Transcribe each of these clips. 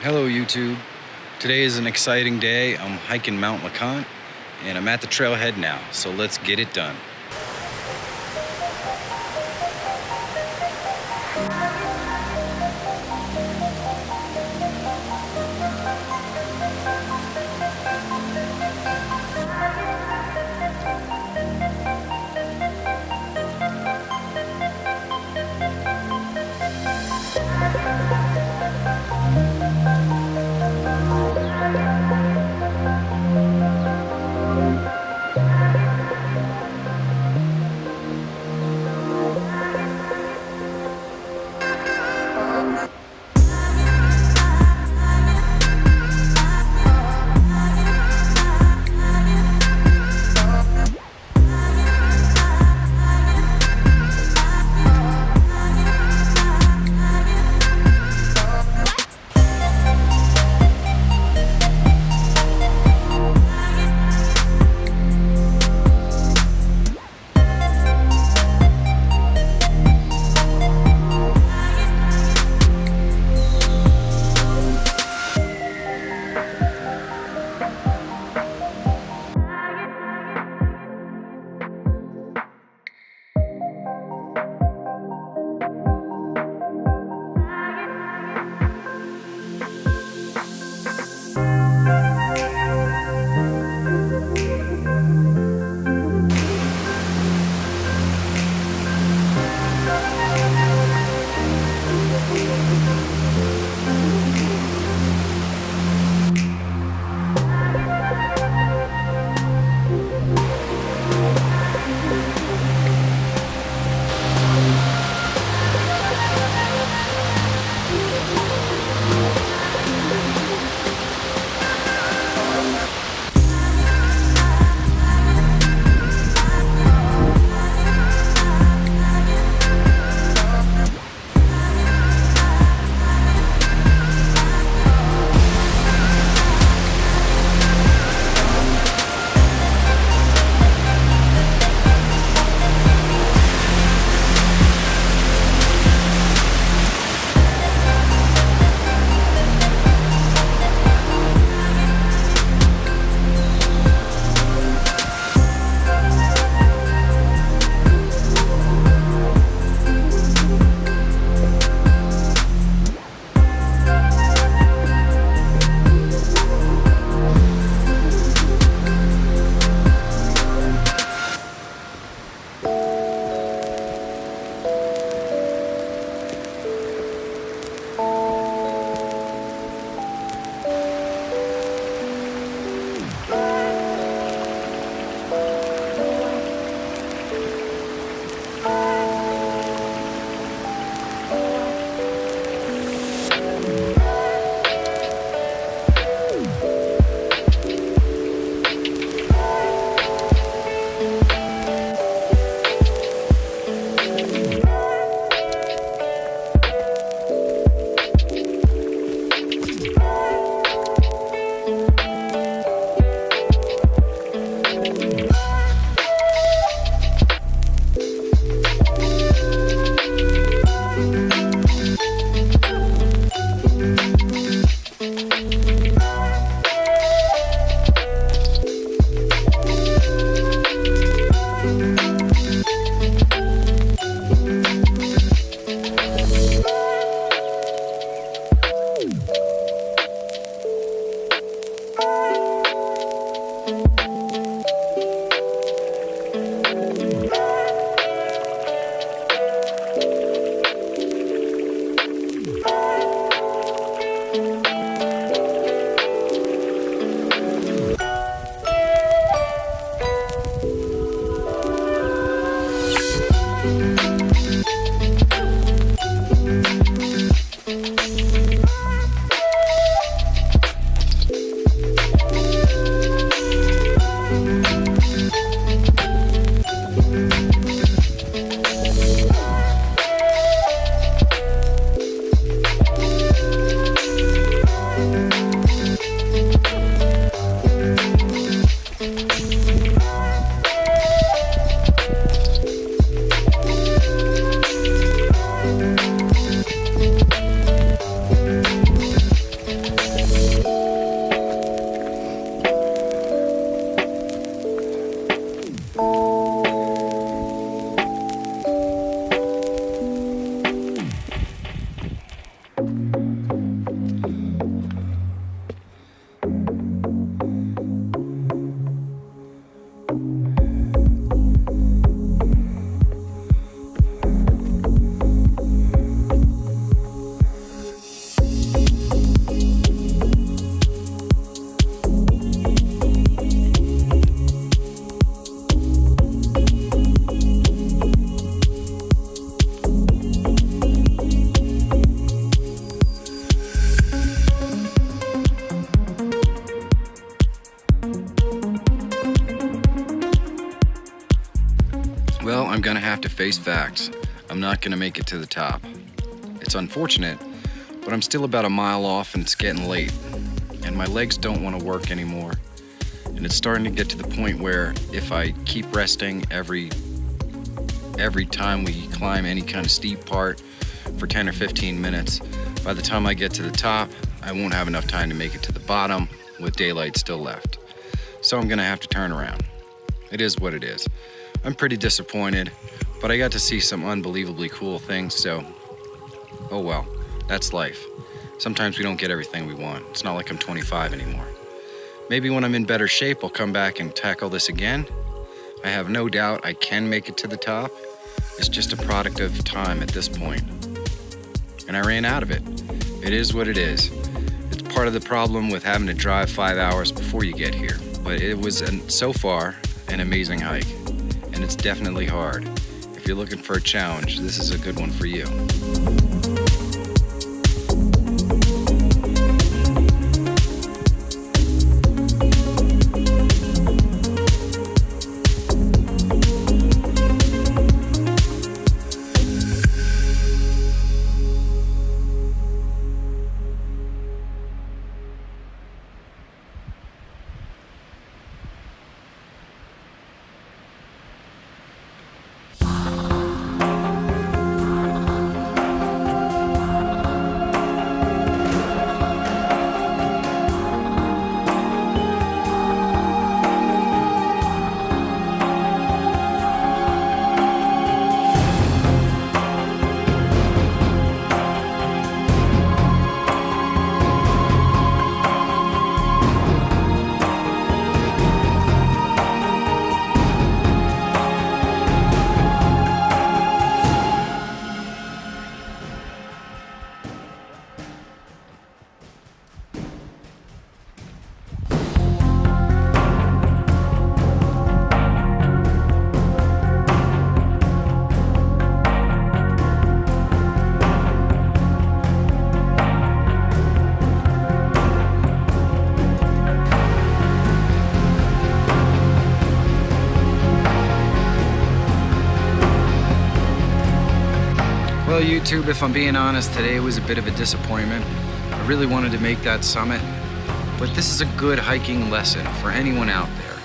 Hello YouTube. Today is an exciting day. I'm hiking Mount LeConte and I'm at the trailhead now, so let's get it done. gonna have to face facts. I'm not gonna make it to the top. It's unfortunate, but I'm still about a mile off and it's getting late. And my legs don't want to work anymore. And it's starting to get to the point where if I keep resting every time we climb any kind of steep part for 10 or 15 minutes, by the time I get to the top, I won't have enough time to make it to the bottom with daylight still left. So I'm gonna have to turn around. It is what it is. I'm pretty disappointed, but I got to see some unbelievably cool things, so oh well, that's life. Sometimes we don't get everything we want. It's not like I'm 25 anymore. Maybe when I'm in better shape, I'll come back and tackle this again. I have no doubt I can make it to the top. It's just a product of time at this point. And I ran out of it. It is what it is. It's part of the problem with having to drive 5 hours before you get here. But it was, so far, an amazing hike. And it's definitely hard. If you're looking for a challenge, this is a good one for you. Well, YouTube, if I'm being honest, today was a bit of a disappointment. I really wanted to make that summit, but this is a good hiking lesson for anyone out there.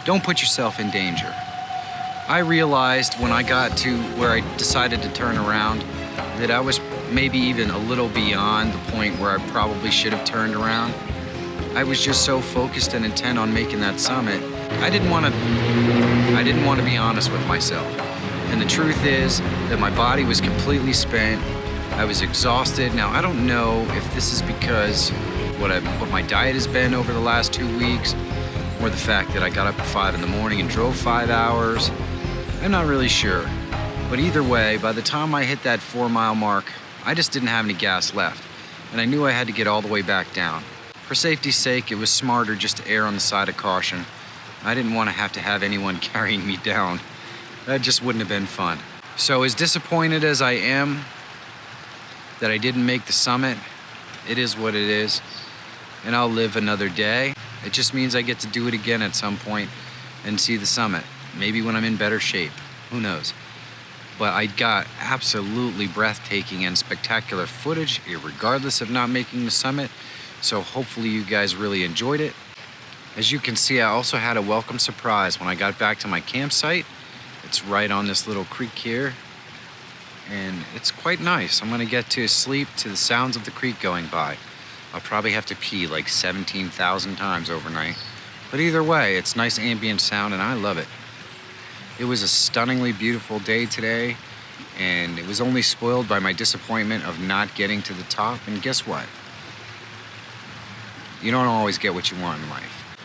Don't put yourself in danger. I realized when I got to where I decided to turn around that I was maybe even a little beyond the point where I probably should have turned around. I was just so focused and intent on making that summit. I didn't want to be honest with myself. And the truth is that my body was completely spent. I was exhausted. Now, I don't know if this is because what my diet has been over the last 2 weeks, or the fact that I got up at 5 in the morning and drove 5 hours. I'm not really sure. But either way, by the time I hit that 4-mile mark, I just didn't have any gas left. And I knew I had to get all the way back down. For safety's sake, it was smarter just to err on the side of caution. I didn't want to have anyone carrying me down. That just wouldn't have been fun. So as disappointed as I am that I didn't make the summit, it is what it is. And I'll live another day. It just means I get to do it again at some point and see the summit. Maybe when I'm in better shape, who knows? But I got absolutely breathtaking and spectacular footage, regardless of not making the summit. So hopefully you guys really enjoyed it. As you can see, I also had a welcome surprise when I got back to my campsite. It's right on this little creek here, and it's quite nice. I'm gonna get to sleep to the sounds of the creek going by. I'll probably have to pee like 17,000 times overnight. But either way, it's nice ambient sound and I love it. It was a stunningly beautiful day today, and it was only spoiled by my disappointment of not getting to the top. And guess what? You don't always get what you want in life.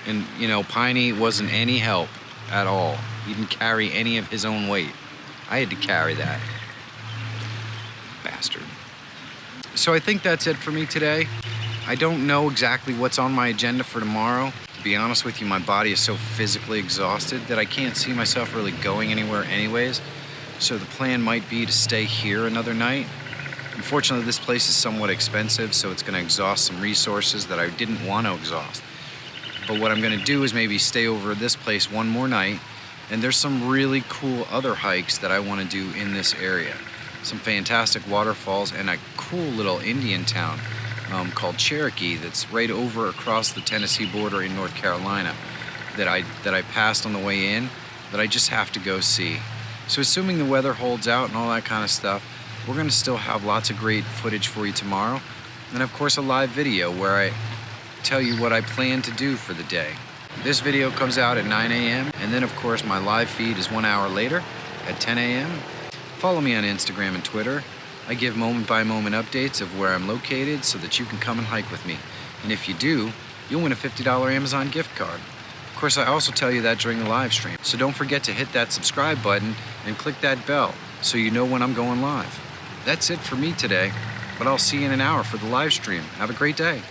And you know, Piney wasn't any help at all. He didn't carry any of his own weight. I had to carry that. Bastard. So I think that's it for me today. I don't know exactly what's on my agenda for tomorrow. To be honest with you, my body is so physically exhausted that I can't see myself really going anywhere anyways. So the plan might be to stay here another night. Unfortunately, this place is somewhat expensive, so it's gonna exhaust some resources that I didn't want to exhaust. But what I'm gonna do is maybe stay over at this place one more night, And there's some really cool other hikes that I want to do in this area. Some fantastic waterfalls and a cool little Indian town called Cherokee that's right over across the Tennessee border in North Carolina that I passed on the way in that I just have to go see. So assuming the weather holds out and all that kind of stuff, we're going to still have lots of great footage for you tomorrow. And of course a live video where I tell you what I plan to do for the day. This video comes out at 9 a.m. and then of course my live feed is 1 hour later at 10 a.m. Follow me on Instagram and Twitter. I give moment-by-moment updates of where I'm located so that you can come and hike with me. And if you do, you'll win a $50 Amazon gift card. Of course, I also tell you that during the live stream. So don't forget to hit that subscribe button and click that bell so you know when I'm going live. That's it for me today, but I'll see you in an hour for the live stream. Have a great day.